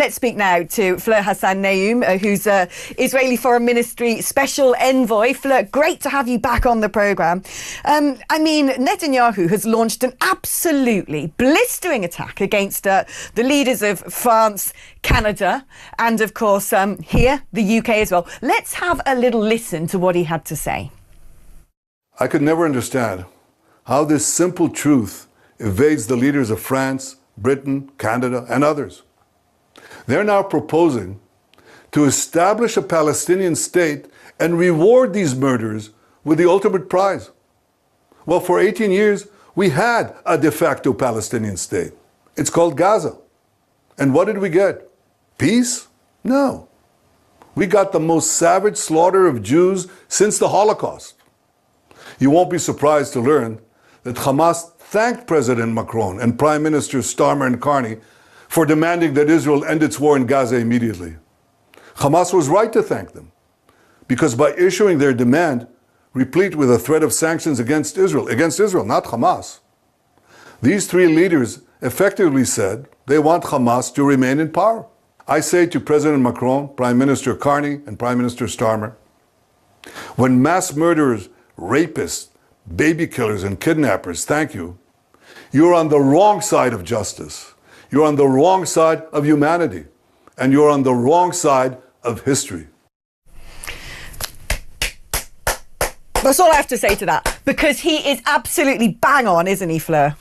Let's speak now to Fleur Hassan-Nahoum, who's Israeli Foreign Ministry Special Envoy. Fleur, great to have you back on the programme. Netanyahu has launched an absolutely blistering attack against the leaders of France, Canada, and of course here, the UK as well. Let's have a little listen to what he had to say. I could never understand how this simple truth evades the leaders of France, Britain, Canada, and others. They're now proposing to establish a Palestinian state and reward these murderers with the ultimate prize. Well, for 18 years, we had a de facto Palestinian state. It's called Gaza. And what did we get? Peace? No. We got the most savage slaughter of Jews since the Holocaust. You won't be surprised to learn that Hamas thanked President Macron and Prime Minister Starmer and Carney for demanding that Israel end its war in Gaza immediately. Hamas was right to thank them, because by issuing their demand, replete with a threat of sanctions against Israel, not Hamas, these three leaders effectively said they want Hamas to remain in power. I say to President Macron, Prime Minister Carney, and Prime Minister Starmer, when mass murderers, rapists, baby killers, and kidnappers thank you, you're on the wrong side of justice. You're on the wrong side of humanity. And you're on the wrong side of history. That's all I have to say to that, because he is absolutely bang on, isn't he, Fleur?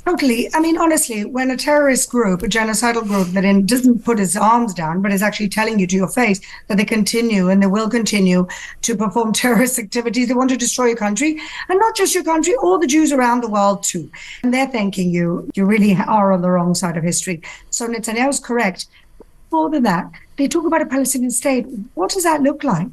Totally. I mean, honestly, when a terrorist group, a genocidal group that doesn't put its arms down, but is actually telling you to your face that they continue and they will continue to perform terrorist activities, they want to destroy your country, and not just your country, all the Jews around the world too. And they're thanking you. You really are on the wrong side of history. So Netanyahu's correct. More than that, they talk about a Palestinian state. What does that look like?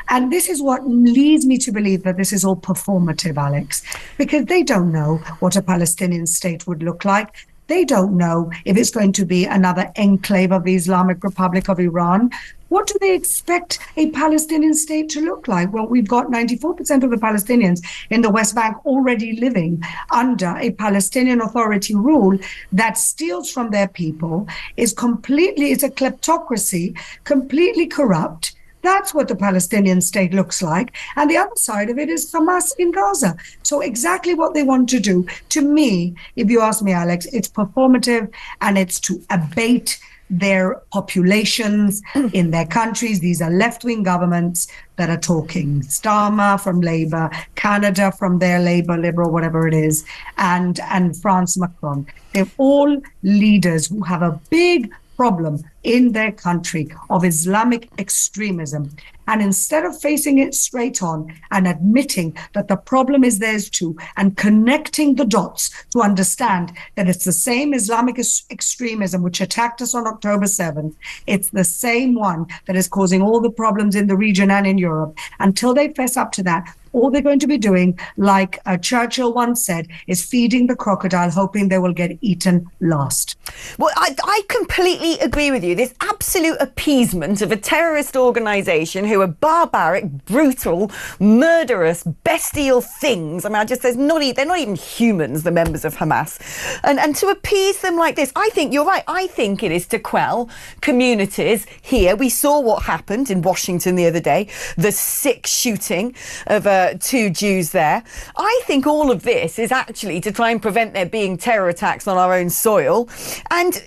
And this is what leads me to believe that this is all performative, Alex, because they don't know what a Palestinian state would look like. They don't know if it's going to be another enclave of the Islamic Republic of Iran. What do they expect a Palestinian state to look like? Well, we've got 94% of the Palestinians in the West Bank already living under a Palestinian Authority rule that steals from their people, it's a kleptocracy, completely corrupt. That's what the Palestinian state looks like. And the other side of it is Hamas in Gaza. So exactly what they want to do. To me, if you ask me, Alex, it's performative, and it's to abate their populations in their countries. These are left-wing governments that are talking. Starmer from Labour, Canada from their Labour, Liberal, whatever it is, and France, Macron. They're all leaders who have a big problem in their country of Islamic extremism. And instead of facing it straight on and admitting that the problem is theirs too, and connecting the dots to understand that it's the same Islamic extremism which attacked us on October 7th, it's the same one that is causing all the problems in the region and in Europe. Until they fess up to that, all they're going to be doing, like Churchill once said, is feeding the crocodile, hoping they will get eaten last. Well, I completely agree with you. This absolute appeasement of a terrorist organisation who are barbaric, brutal, murderous, bestial things. I mean, they're not even humans, the members of Hamas. And to appease them like this, I think you're right. I think it is to quell communities here. We saw what happened in Washington the other day, the sick shooting of two Jews there. I think all of this is actually to try and prevent there being terror attacks on our own soil. And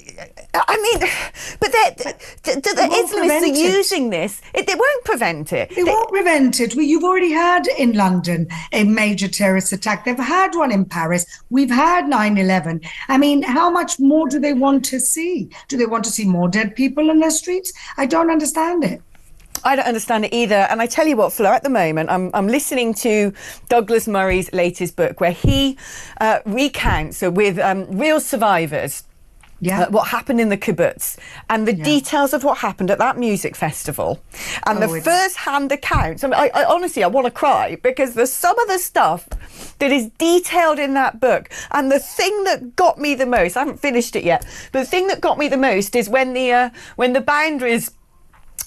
I mean, but the Islamists are using this. They won't prevent it. They won't prevent it. You've already had in London a major terrorist attack. They've had one in Paris. We've had 9/11. I mean, how much more do they want to see? Do they want to see more dead people in the streets? I don't understand it. I don't understand it either. And I tell you what, Fleur, at the moment, I'm listening to Douglas Murray's latest book, where he recounts with real survivors what happened in the kibbutz and the details of what happened at that music festival and the first-hand accounts. I mean, I honestly, I want to cry, because there's some of the stuff that is detailed in that book. And the thing that got me the most, I haven't finished it yet, but the thing that got me the most is when the boundaries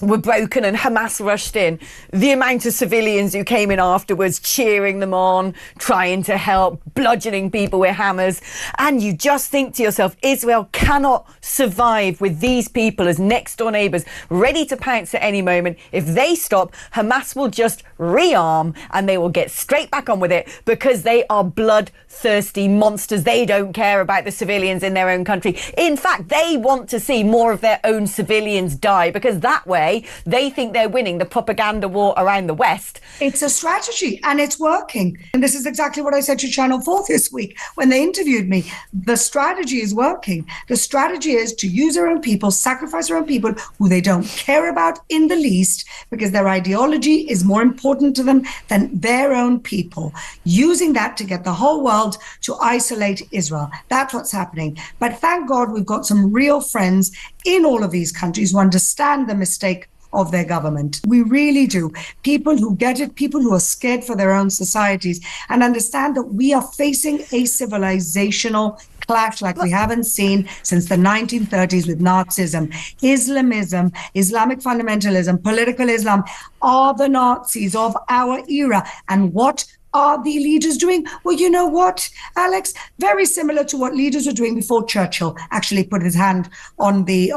were broken and Hamas rushed in, the amount of civilians who came in afterwards cheering them on, trying to help, bludgeoning people with hammers. And you just think to yourself, Israel cannot survive with these people as next door neighbours, ready to pounce at any moment. If they stop, Hamas will just rearm and they will get straight back on with it, because they are bloodthirsty monsters. They don't care about the civilians in their own country. In fact, they want to see more of their own civilians die, because that way they think they're winning the propaganda war around the West. It's a strategy and it's working. And this is exactly what I said to Channel 4 this week when they interviewed me. The strategy is working. The strategy is to use their own people, sacrifice their own people who they don't care about in the least, because their ideology is more important to them than their own people, using that to get the whole world to isolate Israel. That's what's happening. But thank God we've got some real friends in all of these countries who understand the mistake of their government. We really do. People who get it, people who are scared for their own societies and understand that we are facing a civilizational clash like we haven't seen since the 1930s with Nazism. Islamism, Islamic fundamentalism, political Islam are the Nazis of our era. And what are the leaders doing? Well, you know what, Alex? Very similar to what leaders were doing before Churchill actually put his hand on the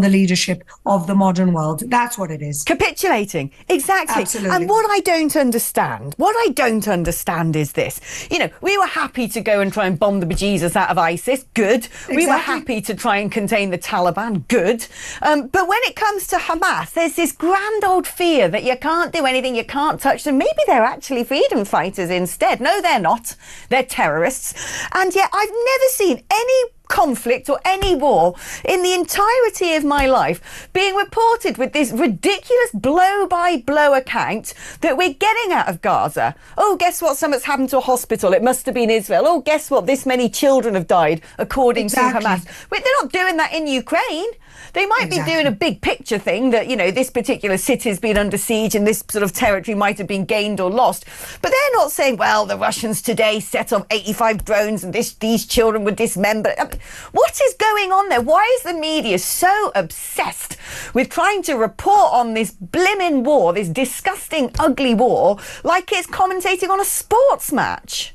leadership of the modern world. That's what it is. Capitulating. Exactly. Absolutely. And what I don't understand is this. You know, we were happy to go and try and bomb the bejesus out of ISIS. Good. Exactly. We were happy to try and contain the Taliban. Good. But when it comes to Hamas, there's this grand old fear that you can't do anything, you can't touch them. Maybe they're actually freedom fighters instead. No, they're not. They're terrorists. And yet I've never seen any conflict or any war in the entirety of my life being reported with this ridiculous blow-by-blow account that we're getting out of Gaza. Oh, guess what? Something's happened to a hospital. It must have been Israel. Oh, guess what? This many children have died, according to Hamas. Wait, they're not doing that in Ukraine. They might be doing a big picture thing that, you know, this particular city's been under siege and this sort of territory might have been gained or lost. But they're not saying, well, the Russians today set off 85 drones and these children were dismembered. What is going on there? Why is the media so obsessed with trying to report on this blimmin' war, this disgusting, ugly war, like it's commentating on a sports match?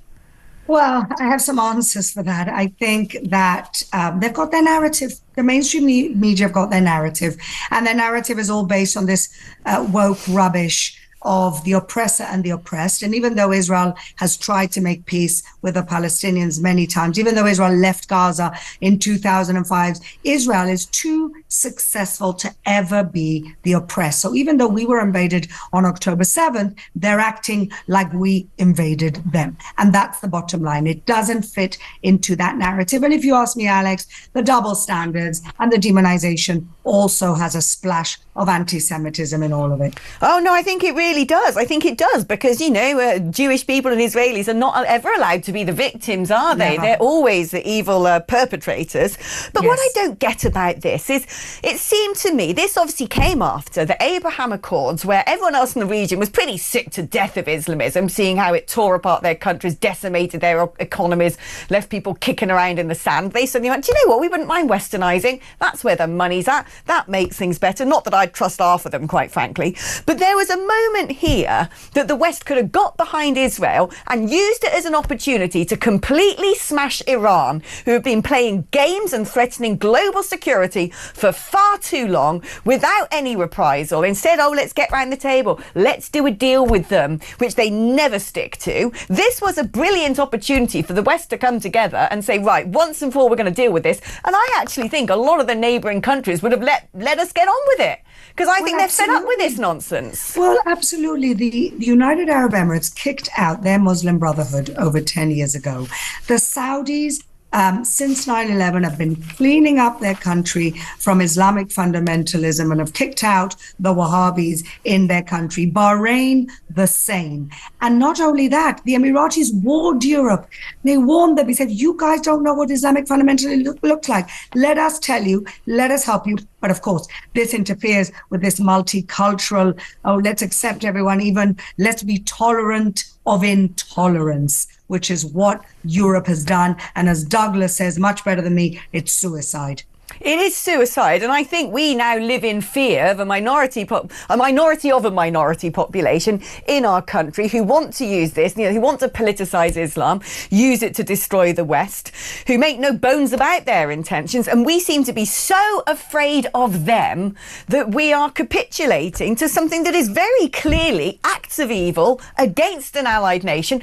Well, I have some answers for that. I think that they've got their narrative. The mainstream media have got their narrative. And their narrative is all based on this woke rubbish of the oppressor and the oppressed. And even though Israel has tried to make peace with the Palestinians many times, even though Israel left Gaza in 2005, Israel is too successful to ever be the oppressed. So even though we were invaded on October 7th, they're acting like we invaded them. And that's the bottom line. It doesn't fit into that narrative. And if you ask me, Alex, the double standards and the demonization also has a splash of anti-Semitism in all of it. Oh, no, I think it really does. I think it does because, you know, Jewish people and Israelis are not ever allowed to be the victims, are they? Never. They're always the evil perpetrators. But what I don't get about this is it seemed to me, this obviously came after the Abraham Accords, where everyone else in the region was pretty sick to death of Islamism, seeing how it tore apart their countries, decimated their economies, left people kicking around in the sand. They suddenly went, do you know what? We wouldn't mind westernising. That's where the money's at. That makes things better. Not that I'd trust half of them, quite frankly. But there was a moment here that the West could have got behind Israel and used it as an opportunity to completely smash Iran, who have been playing games and threatening global security for far too long without any reprisal. Instead, let's get round the table. Let's do a deal with them, which they never stick to. This was a brilliant opportunity for the West to come together and say, right, once and for all, we're going to deal with this. And I actually think a lot of the neighbouring countries would have let us get on with it. Because I think they're fed up with this nonsense. Well, absolutely. The United Arab Emirates kicked out their Muslim Brotherhood over 10 years ago. The Saudis, since 9/11, have been cleaning up their country from Islamic fundamentalism and have kicked out the Wahhabis in their country. Bahrain, the same. And not only that, the Emiratis warned Europe. They warned them. They said, you guys don't know what Islamic fundamentalism looks like. Let us tell you. Let us help you. But of course, this interferes with this multicultural, let's accept everyone, even let's be tolerant of intolerance, which is what Europe has done. And as Douglas says much better than me, it's suicide. It is suicide, and I think we now live in fear of a minority of a minority population in our country who want to use this, who want to politicise Islam, use it to destroy the West, who make no bones about their intentions, and we seem to be so afraid of them that we are capitulating to something that is very clearly acts of evil against an allied nation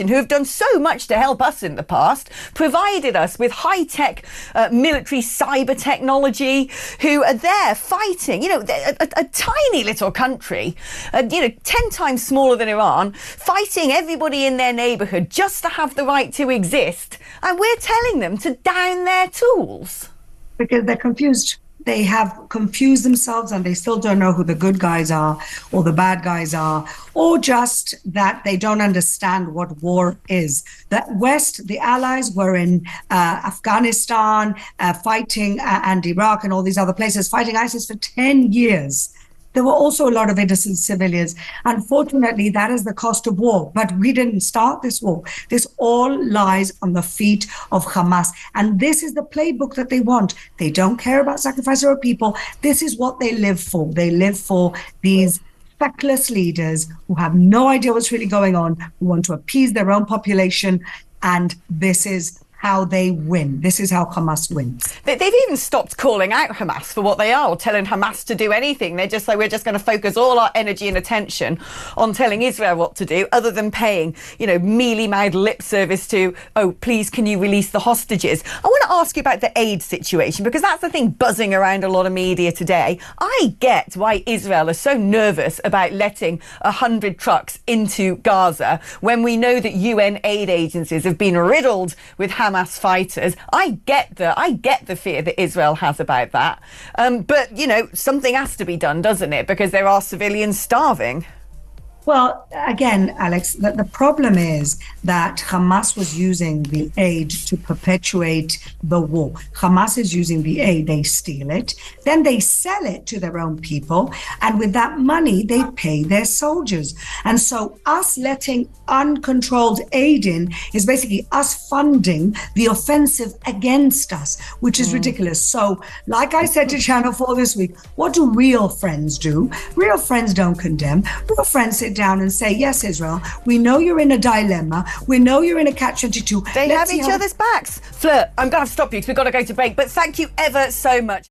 who have done so much to help us in the past, provided us with high-tech military cyber technology, who are there fighting, a tiny little country, 10 times smaller than Iran, fighting everybody in their neighbourhood just to have the right to exist. And we're telling them to down their tools. Because they're confused. They have confused themselves and they still don't know who the good guys are or the bad guys are, or just that they don't understand what war is. The West, the allies were in Afghanistan fighting and Iraq and all these other places fighting ISIS for 10 years. There were also a lot of innocent civilians. Unfortunately, that is the cost of war. But we didn't start this war. This all lies on the feet of Hamas. And this is the playbook that they want. They don't care about sacrifice of our people. This is what they live for. They live for these feckless leaders who have no idea what's really going on, who want to appease their own population. And this is how they win. This is how Hamas wins. They've even stopped calling out Hamas for what they are, or telling Hamas to do anything. They're just like, we're just going to focus all our energy and attention on telling Israel what to do, other than paying, mealy-mouthed lip service to, oh, please, can you release the hostages? I want to ask you about the aid situation, because that's the thing buzzing around a lot of media today. I get why Israel is so nervous about letting 100 trucks into Gaza when we know that UN aid agencies have been riddled with Hamas fighters. I get the fear that Israel has about that. But, something has to be done, doesn't it? Because there are civilians starving. Well, again, Alex, the problem is that Hamas was using the aid to perpetuate the war. Hamas is using the aid, they steal it, then they sell it to their own people, and with that money, they pay their soldiers. And so us letting uncontrolled aid in is basically us funding the offensive against us, which is ridiculous. So, like I said to Channel 4 this week, what do real friends do? Real friends don't condemn. Real friends sit down and say, yes, Israel, we know you're in a dilemma. We know you're in a catch-22. They have each other's backs. Fleur, I'm going to have to stop you because we've got to go to break, but thank you ever so much.